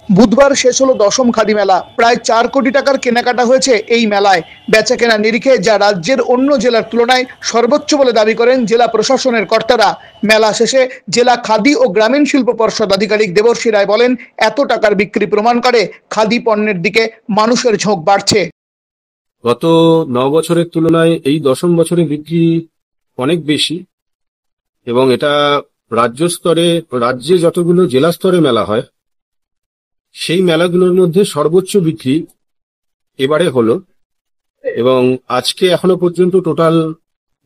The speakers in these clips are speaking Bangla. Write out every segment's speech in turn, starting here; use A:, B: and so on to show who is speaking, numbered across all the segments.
A: বুধবার শেষ হলো দশম খাদি মেলা। প্রায় 4 কোটি টাকার কেনাকাটা হয়েছে এই মেলায়। বেচা কেনা নিরিখে যা রাজ্যের অন্য জেলার তুলনায় সর্বোচ্চ বলে দাবি করেন জেলা প্রশাসনের কর্তারা। মেলা শেষে জেলা খাদি ও গ্রামীণ শিল্প পর্ষদ আধিকারিক দেবর্ষী রায় বলেন, এত টাকার বিক্রি প্রমাণ করে খাদি পণ্যের দিকে মানুষের ঝোঁক বাড়ছে।
B: গত 9 বছরের তুলনায় এই দশম বছরে বিক্রি অনেক বেশি, এবং এটা রাজ্য স্তরে, রাজ্যে যতগুলো জেলা স্তরে মেলা হয় সেই মেলাগুলোর মধ্যে সর্বোচ্চ বিক্রি এবারে হলো। এবং আজকে এখনো পর্যন্ত টোটাল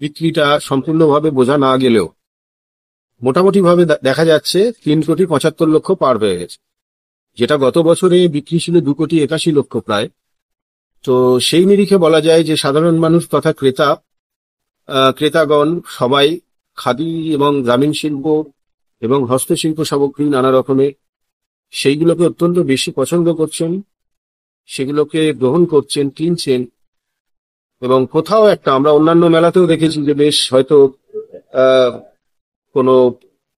B: বিক্রিটা সম্পূর্ণভাবে বোঝা না গেলেও মোটামুটি ভাবে দেখা যাচ্ছে 3,75,00,000 পার হয়ে গেছে, যেটা গত বছরে বিক্রি ছিল 2,81,00,000 প্রায়। তো সেই নিরিখে বলা যায় যে সাধারণ মানুষ তথা ক্রেতাগণ সবাই খাদি এবং গ্রামীণ শিল্প এবং হস্তশিল্প সামগ্রী নানা রকমের সেইগুলোকে অত্যন্ত বেশি পছন্দ করছেন, সেগুলোকে গ্রহণ করছেন, কিনছেন। এবং কোথাও একটা আমরা অন্যান্য মেলাতেও দেখেছি যে বেশ হয়তো কোনো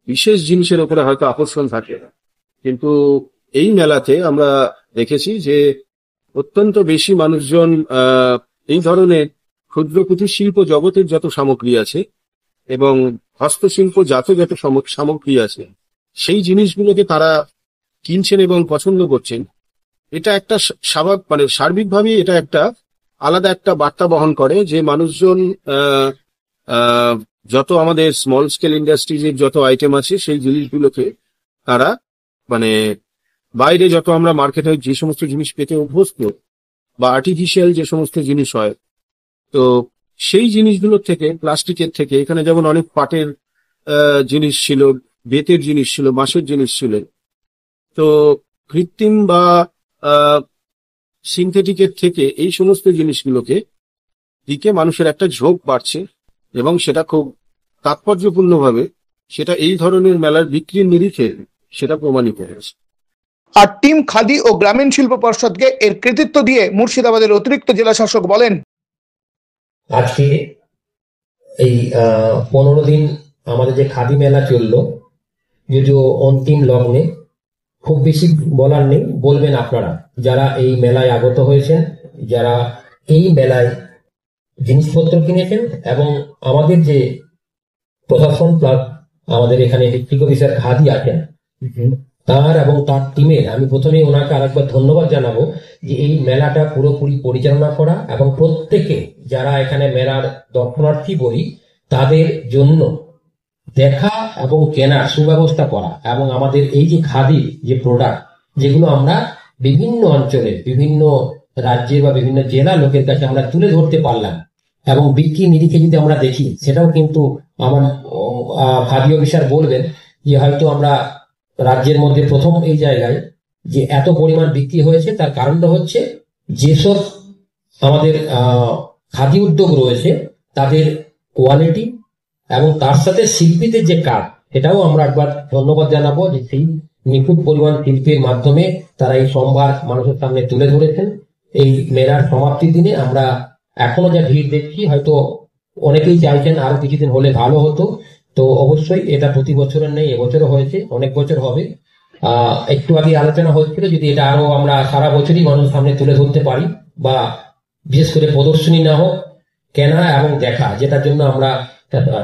B: বিশেষ জিনিসের উপরে হয়তো আকর্ষণ থাকে, কিন্তু এই মেলাতে আমরা দেখেছি যে অত্যন্ত বেশি মানুষজন এই ধরনের ক্ষুদ্র কুটির শিল্প জগতের যত সামগ্রী আছে এবং হস্তশিল্প যত সামগ্রী আছে সেই জিনিসগুলোকে তারা কিনছেন এবং পছন্দ করছেন। এটা একটা সার্বিকভাবে এটা একটা আলাদা একটা বার্তা বহন করে যে মানুষজন যত আমাদের স্মল স্কেল ইন্ডাস্ট্রিজের যত আইটেম আছে সেই জিনিসগুলোকে তারা বাইরে যত আমরা মার্কেটে যে সমস্ত জিনিস পেতে অভ্যস্ত বা আর্টিফিশিয়াল যে সমস্ত জিনিস হয়, তো সেই জিনিসগুলোর থেকে, প্লাস্টিকের থেকে, এখানে যেমন অনেক পাটের জিনিস ছিল, বেতের জিনিস ছিল, বাঁশের জিনিস ছিল, তো কৃত্রিম বা সিনথেটিকের থেকে এই সমস্ত জিনিসগুলোকে দিকে মানুষের একটা ঝোঁক বাড়ছে এবং সেটা খুব তাৎপর্যপূর্ণভাবে সেটা এই ধরনের মেলার বিক্রির নিরিখে সেটা প্রমাণিত হয়েছে।
A: আর টিম খাদি ও গ্রামীণ শিল্প পর্ষদকে এর কৃতিত্ব দিয়ে মুর্শিদাবাদের অতিরিক্ত জেলা শাসক বলেন,
C: আজকে এই 15 দিন আমাদের যে খাদি মেলা চললো, যদিও অন্তিম লগ্নে, খুব বেশি বলার নেই, বলবেন আপনারা যারা এই মেলায় আগত হয়েছেন, যারা এই মেলায় জিনিসপত্র কিনেছেন, এবং আমাদের যে প্রশাসন প্লাস আমাদের এখানে ডিস্ট্রিক্ট অফিসার খাদি আছেন তার এবং তার টিমের, আমি প্রথমেই ওনাকে আরেকবার ধন্যবাদ জানাবো যে এই মেলাটা পুরোপুরি পরিচালনা করা এবং প্রত্যেকে যারা এখানে মেলার দর্শনার্থী বলি তাদের জন্য দেখা এবং কেনার সুব্যবস্থা করা, এবং আমাদের এই যে খাদি যে প্রোডাক্ট যেগুলো আমরা বিভিন্ন অঞ্চলে, বিভিন্ন রাজ্যে বা বিভিন্ন জেলা লোকের কাছে আমরা তুলে ধরতে পারলাম, এবং বিক্রি নিরিখে যদি আমরা দেখি সেটাও কিন্তু আমার খাদি অফিসার বলবেন যে হয়তো আমরা রাজ্যের মধ্যে প্রথম এই জায়গায় যে এত পরিমাণ বিক্রি হয়েছে। তার কারণটা হচ্ছে যেসব আমাদের খাদি উদ্যোগ রয়েছে তাদের কোয়ালিটি এবং তার সাথে শিল্পীদের যে কাজ, সেটাও আমরা একবার ধন্যবাদ জানাবো যে সেই নিখুঁত পরিমাণ শিল্পের মাধ্যমে তারা এই সম্ভার মানুষের সামনে তুলে ধরেছেন। এই মেলার সমাপ্তির দিনে আমরা এখনো যা ভিড় দেখছি, হয়তো অনেকেই চাইছেন আরো কিছুদিন হলে ভালো হতো। তো অবশ্যই এটা প্রতি বছরের নেই, এবছরও হয়েছে, অনেক বছর হবে। একটু আগে আলোচনা হচ্ছিল যদি এটা আরো আমরা সারা বছরই মানুষের সামনে তুলে ধরতে পারি, বা বিশেষ করে প্রদর্শনী না হোক, কেনা এবং দেখা, যেটার জন্য আমরা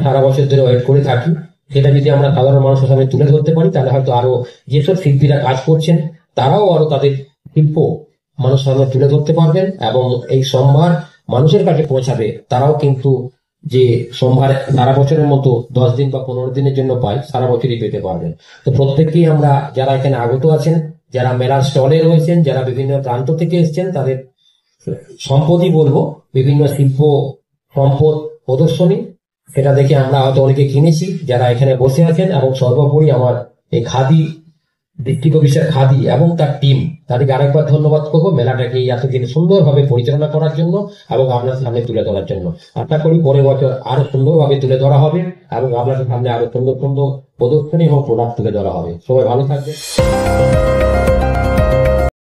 C: সারা বছর ধরে ওয়েট করে থাকি, সেটা যদি আমরা সাধারণ মানুষের সামনে তুলে ধরতে পারি তাহলে হয়তো আরো যেসব শিল্পীরা কাজ করছেন তারাও আরো তাদের শিল্প মানুষের সামনে তুলে ধরতে পারবেন এবং এই সম্ভার মানুষের কাছে পৌঁছাবে। তারাও কিন্তু যে সম্ভার সারা বছরের মতো 10 দিন বা 15 দিনের জন্য পাই, সারা বছরই পেতে পারবেন। তো প্রত্যেককেই আমরা যারা এখানে আগত আছেন, যারা মেলার স্টলে রয়েছেন, যারা বিভিন্ন প্রান্ত থেকে এসেছেন, তাদের সম্পদই বলবো, বিভিন্ন শিল্প সম্পদ প্রদর্শনী, সেটা দেখে আমরা হয়তো অনেকে কিনেছি যারা এখানে বসে আছেন। এবং সর্বোপরি আমার এই খাদি ডিস্ট্রিক্ট অফিসার খাদি এবং তার টিম, তাদেরকে আরেকবার ধন্যবাদ করবো মেলাটাকে এতদিন সুন্দরভাবে পরিচালনা করার জন্য এবং আপনাদের সামনে তুলে ধরার জন্য। আশা করি পরের বছর আরো সুন্দরভাবে তুলে ধরা হবে এবং আপনাদের সামনে আরো সুন্দর সুন্দর প্রদর্শনী এবং প্রোডাক্ট তুলে ধরা হবে। সবাই ভালো থাকবে।